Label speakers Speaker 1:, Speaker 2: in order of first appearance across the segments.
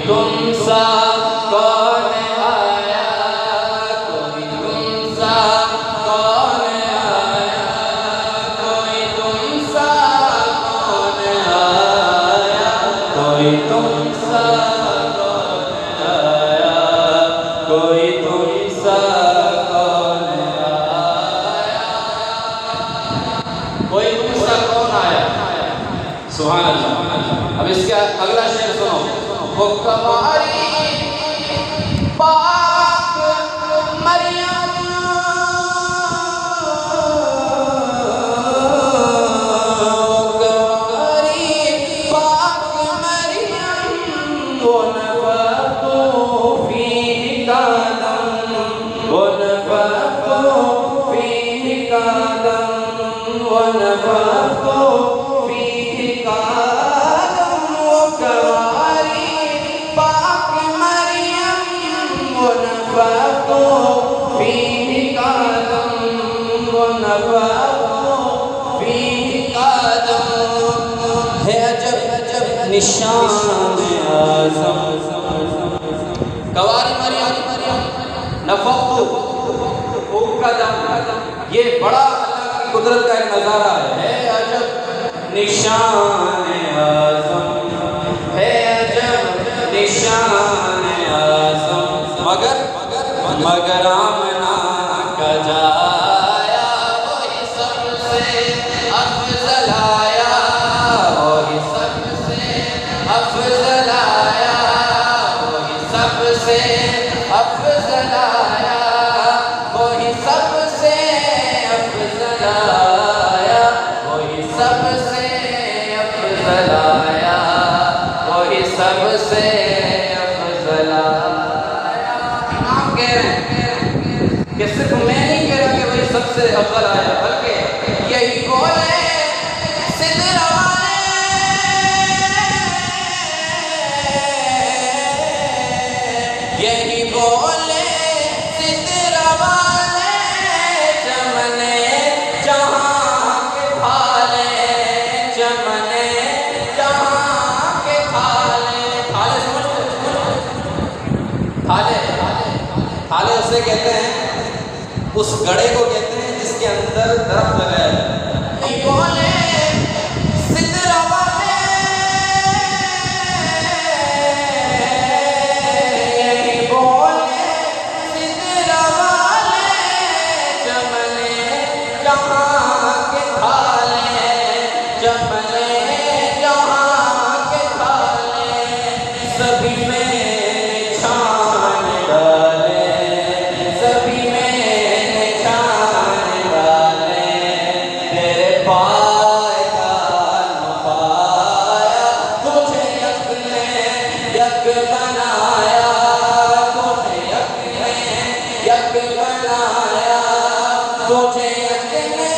Speaker 1: तुम सा कौन सुभान अल्लाह। अब इसका अगला शेर सुनो। वो कवारी पाक मरियम निशान आज़म कवारी मरियम नफ़क़्तु कदम, ये बड़ा अल्लाह की कुदरत का एक नज़ारा है अजब निशान आज़म, है अजब निशान आज़म। मगर आमना का जाया वही सबसे अफज़ल आया, वही सबसे अफज़ल आया, वही सबसे अफज़ल आया, वही सबसे अफज़ल आया, वही सबसे अफज़ल आया, वही सबसे अफज़ल आया। इमाम कह रहे हैं कि सिर्फ मैं नहीं कह रहा कि वही सबसे अफज़ल आया, बल्कि यही कौल है सिदरा यही बोले सिदरा वाले चमने जहाँ के थाले, चमने जहाँ के थाले। थाले समझते? थाले थाले उसे कहते हैं, उस गड़े को कहते हैं जिसके अंदर दरख्त लगाया है। यही बोले सिदरा वाले, यही बोले सिदरा वाले चमने जहाँ के थाले, चमने जहाँ के थाले। सभी में निशान डाले, सभी में निशान डाले। तेरे पाए का पाया, तुझे यक ने यक बनाया, तुझे यक ने यक बनाया, तुझे यक ने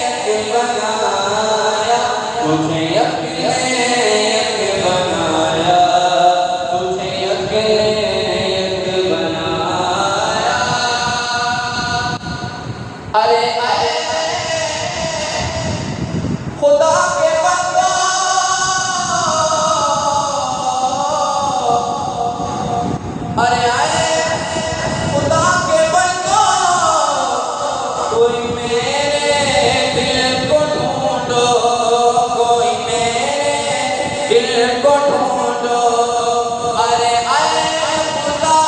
Speaker 1: यक बनाया, तुझे यक ने यक बनाया, तुझे यक ने यक बनाया। अरे अरे खुदा के बंदा, अरे आए खुदा के बंदा, कोई मेरे दिल को ढूंढो, कोई मेरे दिल को ढूंढो। अरे आए खुदा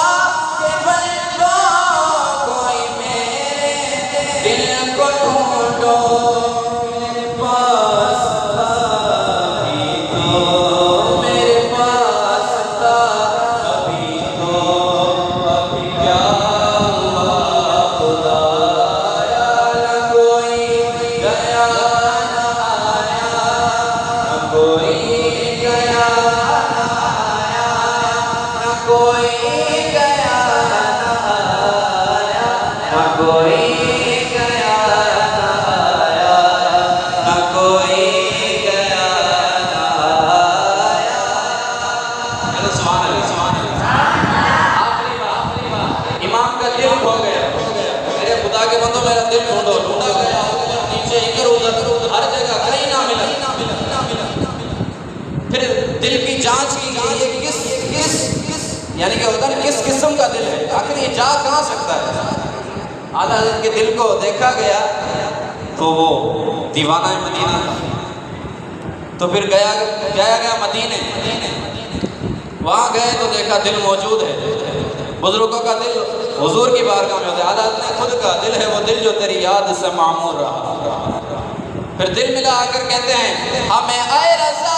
Speaker 1: के बंदा, कोई मेरे दिल को ढूंढो। मेरे पास था अभी तो, मेरे पास था अभी तो, अभी क्या हुआ खुदाया। न कोई गया न आया, न कोई गया न आया, न कोई गया न आया, न कोई गया न आया, न कोई गया न आया। चलो सुभान अल्लाह, सुभान अल्लाह। आखिरी बात, इमाम का दिल खो गया। मेरे खुदा के बंदो मेरा दिल ढूंढो। ढूंढा गया नीचे इधर उधर हर जगह, कहीं ना मिला। फिर दिल की जांच की गई, ये किस यानी कि होता है किस किस्म का दिल है, आखिर ये जा कहाँ सकता है। आला हज़रत के दिल को देखा गया तो वो दीवाना मदीना था। तो फिर गया मदीने। वहाँ गए तो देखा दिल मौजूद है। बुजुर्गों का दिल हुजूर की बारगाह में होता है। आला हज़रत ने खुद का दिल है वो दिल जो तेरी याद से मामूर रहा। फिर दिल मिला कर कहते हैं हमें आए रज़ा